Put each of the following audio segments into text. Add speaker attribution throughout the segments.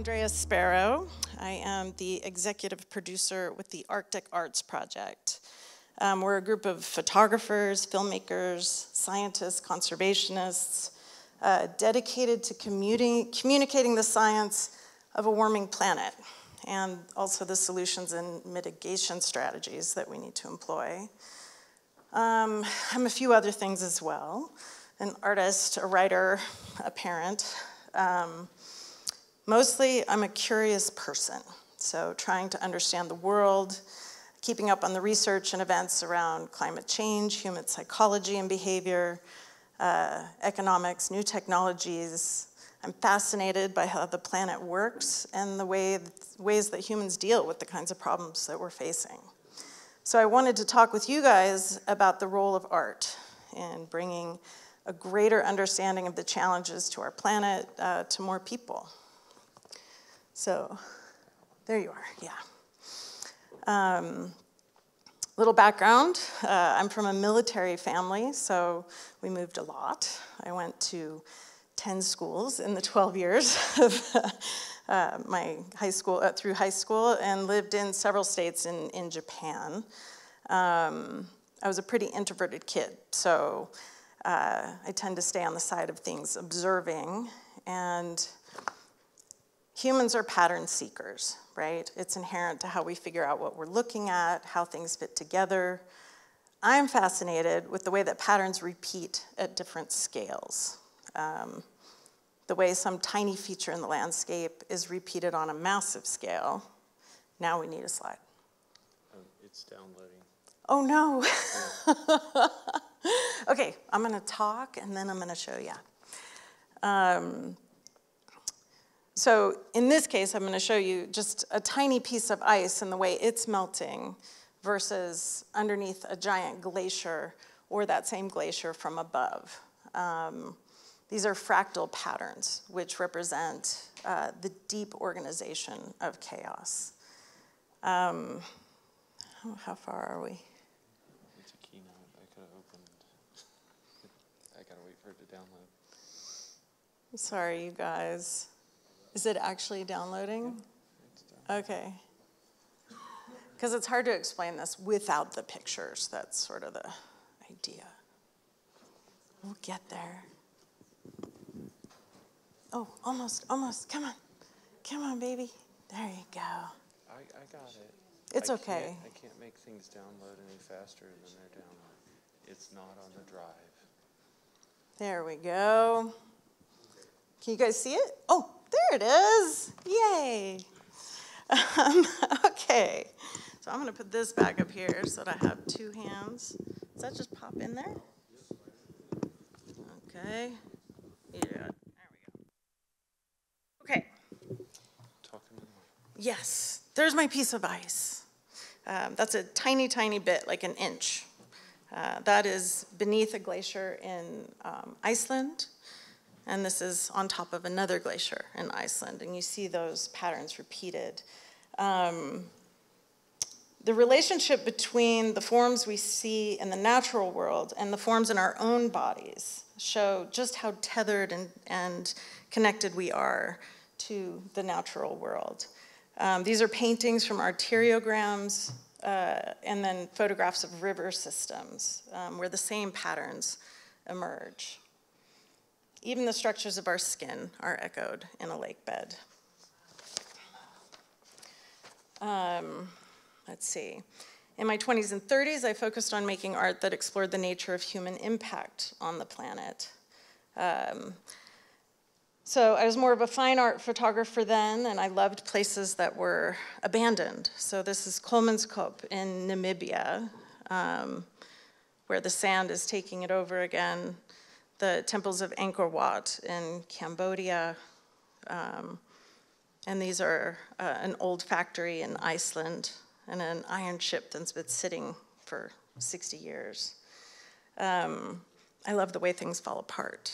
Speaker 1: Andrea Sparrow. I am the executive producer with the Arctic Arts Project. We're a group of photographers, filmmakers, scientists, conservationists, dedicated to communicating the science of a warming planet and also the solutions and mitigation strategies that we need to employ. I'm a few other things as well. An artist, a writer, a parent. Mostly, I'm a curious person, so trying to understand the world, keeping up on the research and events around climate change, human psychology and behavior, economics, new technologies. I'm fascinated by how the planet works and the ways that humans deal with the kinds of problems that we're facing. So I wanted to talk with you guys about the role of art in bringing a greater understanding of the challenges to our planet to more people. So there you are, yeah. Little background, I'm from a military family, so we moved a lot. I went to 10 schools in the 12 years of my high school, through high school, and lived in several states in Japan. I was a pretty introverted kid, so I tend to stay on the side of things observing, and humans are pattern seekers, right? It's inherent to how we figure out what we're looking at, how things fit together. I'm fascinated with the way that patterns repeat at different scales. The way some tiny feature in the landscape is repeated on a massive scale. Now we need a slide.
Speaker 2: It's downloading.
Speaker 1: Oh no. Okay, I'm gonna talk and then I'm gonna show you. So in this case, I'm going to show you just a tiny piece of ice and the way it's melting versus underneath a giant glacier or that same glacier from above. These are fractal patterns, which represent the deep organization of chaos. How far are we?
Speaker 2: It's a keynote. I could have opened. I got to wait for it to download.
Speaker 1: Sorry, you guys. Is it actually downloading? Okay. Because it's hard to explain this without the pictures. That's sort of the idea. We'll get there. Oh, almost. Come on. Come on, baby. There you go.
Speaker 2: I got it.
Speaker 1: It's okay.
Speaker 2: I can't make things download any faster than they're downloading. It's not on the drive.
Speaker 1: There we go. Can you guys see it? Oh, there it is. Yay. Okay. So I'm going to put this back up here so that I have two hands. Does that just pop in there? Okay. Yeah. There we go. Okay.
Speaker 2: Talking to more.
Speaker 1: Yes. There's my piece of ice. That's a tiny, tiny bit, like an inch. That is beneath a glacier in Iceland. And this is on top of another glacier in Iceland, and you see those patterns repeated. The relationship between the forms we see in the natural world and the forms in our own bodies show just how tethered and connected we are to the natural world. These are paintings from arteriograms and then photographs of river systems where the same patterns emerge. Even the structures of our skin are echoed in a lake bed. Let's see. In my 20s and 30s, I focused on making art that explored the nature of human impact on the planet. So I was more of a fine art photographer then, and I loved places that were abandoned. So this is Kolmanskop in Namibia, where the sand is taking it over again. The temples of Angkor Wat in Cambodia, and these are an old factory in Iceland and an iron ship that's been sitting for 60 years. I love the way things fall apart.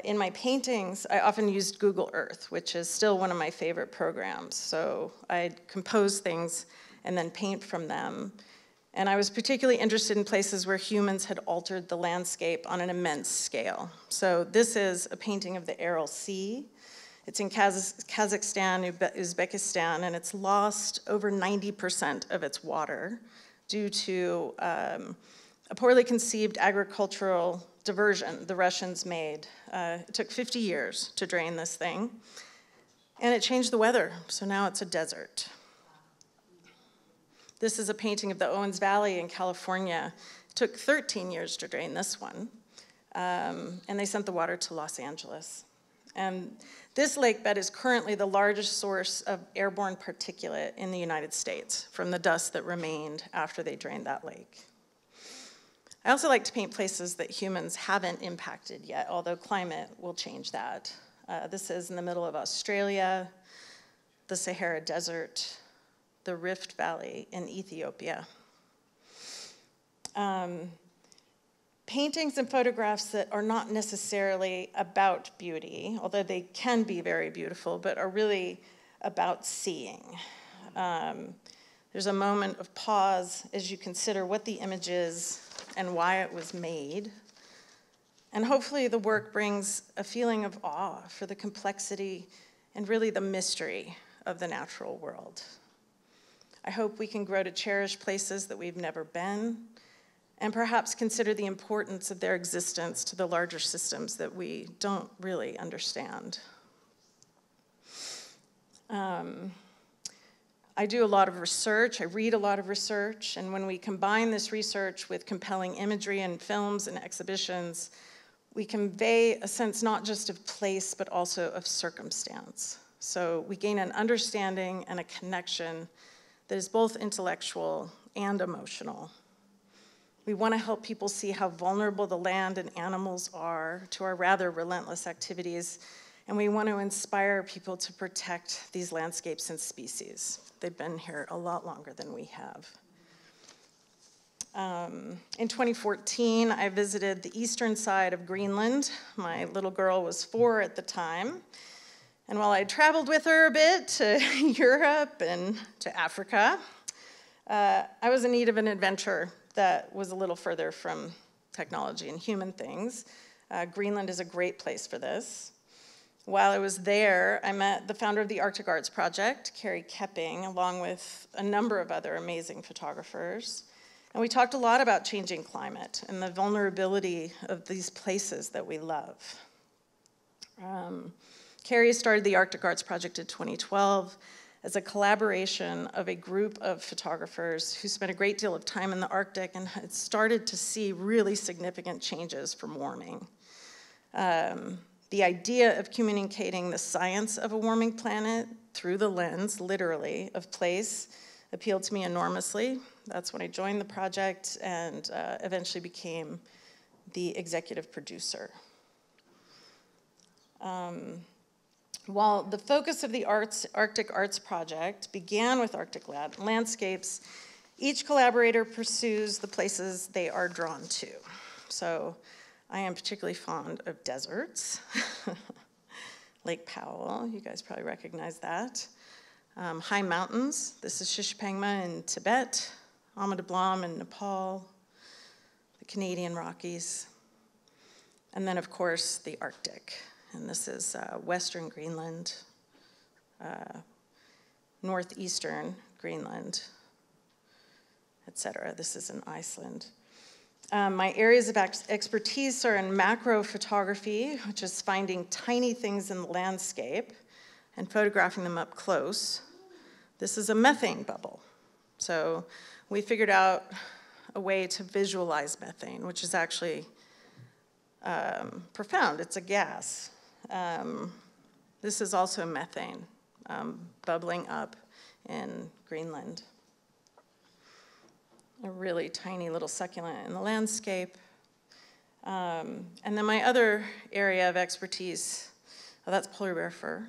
Speaker 1: In my paintings, I often used Google Earth, which is still one of my favorite programs. So I'd compose things and then paint from them. And I was particularly interested in places where humans had altered the landscape on an immense scale. So this is a painting of the Aral Sea. It's in Kazakhstan, Uzbekistan, and it's lost over 90% of its water due to a poorly conceived agricultural diversion the Russians made. It took 50 years to drain this thing, and it changed the weather, so now it's a desert. This is a painting of the Owens Valley in California. It took 13 years to drain this one, and they sent the water to Los Angeles. And this lake bed is currently the largest source of airborne particulate in the United States from the dust that remained after they drained that lake. I also like to paint places that humans haven't impacted yet, although climate will change that. This is in the middle of Australia, the Sahara Desert, the Rift Valley in Ethiopia. Paintings and photographs that are not necessarily about beauty, although they can be very beautiful, but are really about seeing. There's a moment of pause as you consider what the image is and why it was made. And hopefully the work brings a feeling of awe for the complexity and really the mystery of the natural world. I hope we can grow to cherish places that we've never been, and perhaps consider the importance of their existence to the larger systems that we don't really understand. I do a lot of research, I read a lot of research, and when we combine this research with compelling imagery and films and exhibitions, we convey a sense not just of place, but also of circumstance. So we gain an understanding and a connection that is both intellectual and emotional. We want to help people see how vulnerable the land and animals are to our rather relentless activities, and we want to inspire people to protect these landscapes and species. They've been here a lot longer than we have. In 2014, I visited the eastern side of Greenland. My little girl was 4 at the time, and while I traveled with her a bit to Europe and to Africa, I was in need of an adventure that was a little further from technology and human things. Greenland is a great place for this. While I was there, I met the founder of the Arctic Arts Project, Carrie Kepping, along with a number of other amazing photographers. And we talked a lot about changing climate and the vulnerability of these places that we love. Carrie started the Arctic Arts Project in 2012 as a collaboration of a group of photographers who spent a great deal of time in the Arctic and had started to see really significant changes from warming. The idea of communicating the science of a warming planet through the lens, literally, of place appealed to me enormously. That's when I joined the project and eventually became the executive producer. While the focus of the Arctic Arts Project began with Arctic landscapes, each collaborator pursues the places they are drawn to. So I am particularly fond of deserts. Lake Powell, you guys probably recognize that. High mountains, this is Shishapangma in Tibet, Ama Dablam in Nepal, the Canadian Rockies, and then of course the Arctic. And this is Western Greenland, northeastern Greenland, etc. This is in Iceland. My areas of expertise are in macro photography, which is finding tiny things in the landscape and photographing them up close. This is a methane bubble. So we figured out a way to visualize methane, which is actually profound. It's a gas. This is also methane bubbling up in Greenland. A really tiny little succulent in the landscape. And then my other area of expertise, that's polar bear fur,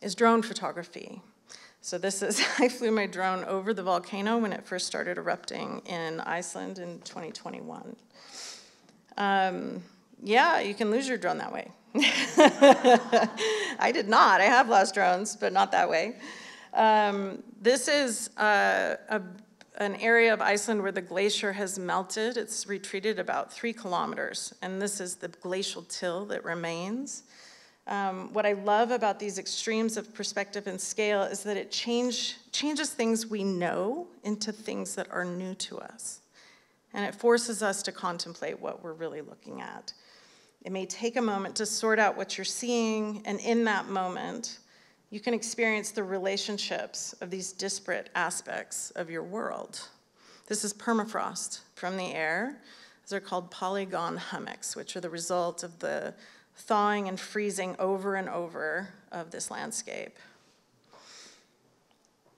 Speaker 1: is drone photography. So this is, I flew my drone over the volcano when it first started erupting in Iceland in 2021. Yeah, you can lose your drone that way. I did not. I have lost drones, but not that way. This is an area of Iceland where the glacier has melted. It's retreated about 3 kilometers, and this is the glacial till that remains. What I love about these extremes of perspective and scale is that it changes things we know into things that are new to us. And it forces us to contemplate what we're really looking at. It may take a moment to sort out what you're seeing, and in that moment, you can experience the relationships of these disparate aspects of your world. This is permafrost from the air. These are called polygon hummocks, which are the result of the thawing and freezing over and over of this landscape.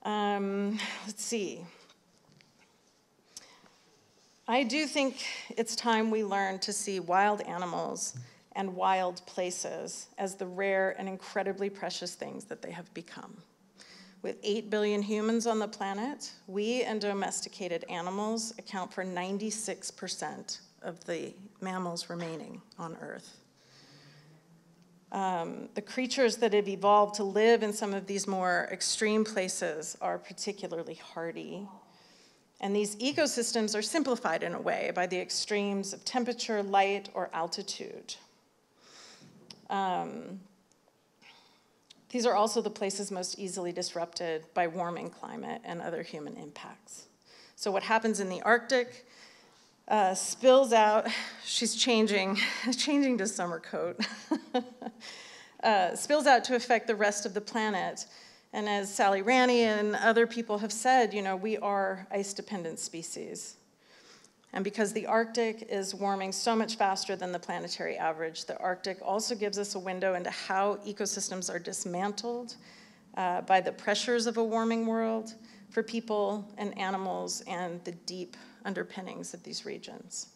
Speaker 1: Let's see. I do think it's time we learn to see wild animals and wild places as the rare and incredibly precious things that they have become. With 8 billion humans on the planet, we and domesticated animals account for 96% of the mammals remaining on Earth. The creatures that have evolved to live in some of these more extreme places are particularly hardy. And these ecosystems are simplified in a way by the extremes of temperature, light, or altitude. These are also the places most easily disrupted by warming climate and other human impacts. So what happens in the Arctic spills out, she's changing to summer coat, spills out to affect the rest of the planet. And as Sally Ranney and other people have said, you know, we are ice-dependent species. And because the Arctic is warming so much faster than the planetary average, the Arctic also gives us a window into how ecosystems are dismantled by the pressures of a warming world for people and animals and the deep underpinnings of these regions.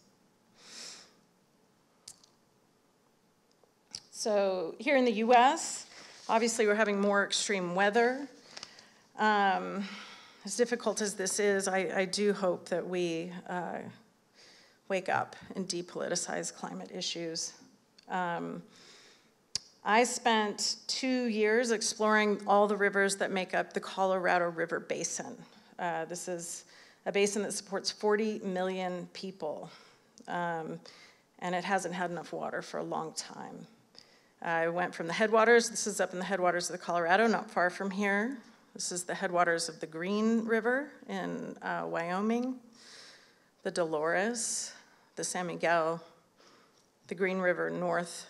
Speaker 1: So here in the US, obviously we're having more extreme weather. As difficult as this is, I do hope that we wake up and depoliticize climate issues. I spent 2 years exploring all the rivers that make up the Colorado River Basin. This is a basin that supports 40 million people, and it hasn't had enough water for a long time. I went from the headwaters. This is up in the headwaters of the Colorado, not far from here. This is the headwaters of the Green River in Wyoming, the Dolores, the San Miguel, the Green River north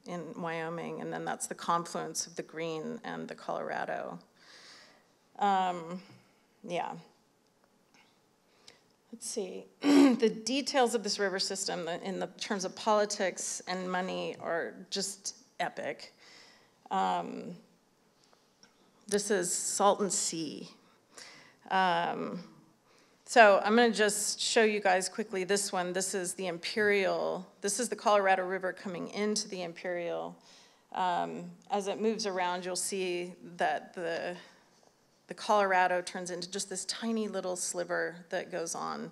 Speaker 1: in Wyoming, and then that's the confluence of the Green and the Colorado. Yeah. Let's see. The details of this river system in the terms of politics and money are just epic. This is Salton Sea. So I'm going to just show you guys quickly this one. This is the Imperial. This is the Colorado River coming into the Imperial. As it moves around, you'll see that the Colorado turns into just this tiny little sliver that goes on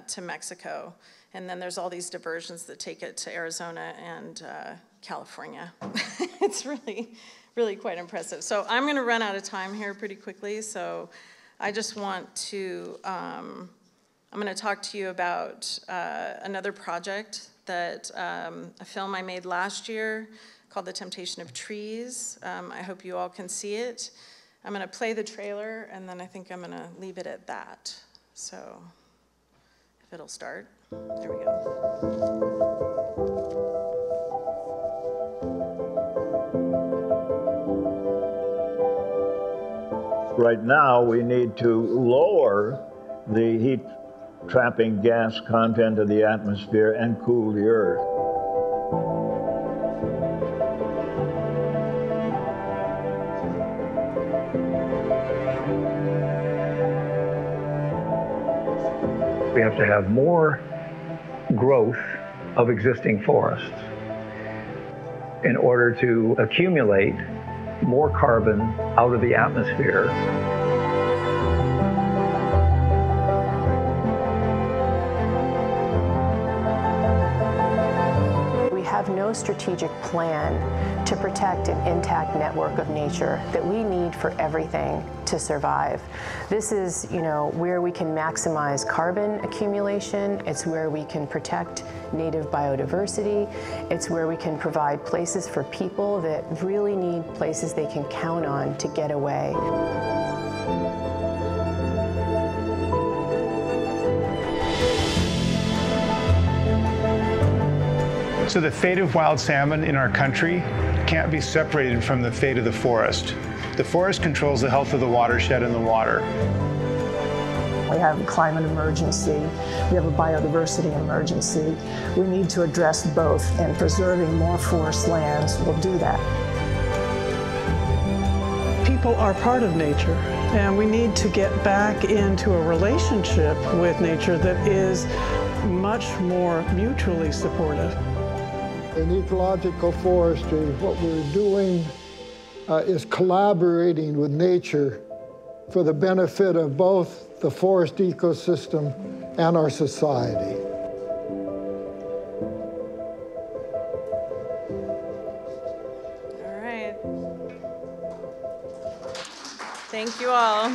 Speaker 1: to Mexico. And then there's all these diversions that take it to Arizona and California. It's really, really quite impressive. So I'm going to run out of time here pretty quickly. So I just want to, I'm going to talk to you about another project that a film I made last year called The Temptation of Trees. I hope you all can see it. I'm going to play the trailer, and then I think I'm going to leave it at that. So if it'll start. There we go.
Speaker 3: Right now, we need to lower the heat-trapping gas content of the atmosphere and cool the Earth.
Speaker 4: We have to have more growth of existing forests in order to accumulate more carbon out of the atmosphere.
Speaker 1: We
Speaker 5: have no strategic plan to protect an intact network of nature that we need for everything to survive. This is, where we can maximize carbon accumulation. It's where we can protect native biodiversity. It's where we can provide places for people that really need places they can count on to get away.
Speaker 6: So the fate of wild salmon in our country can't be separated from the fate of the forest. The forest controls the health of the watershed and the water.
Speaker 7: We have a climate emergency. We have a biodiversity emergency. We need to address both, and preserving more forest lands will do that.
Speaker 8: People are part of nature, and we need to get back into a relationship with nature that is much more mutually supportive.
Speaker 9: In ecological forestry, what we're doing is collaborating with nature for the benefit of both the forest ecosystem and our society.
Speaker 1: All right. Thank you all.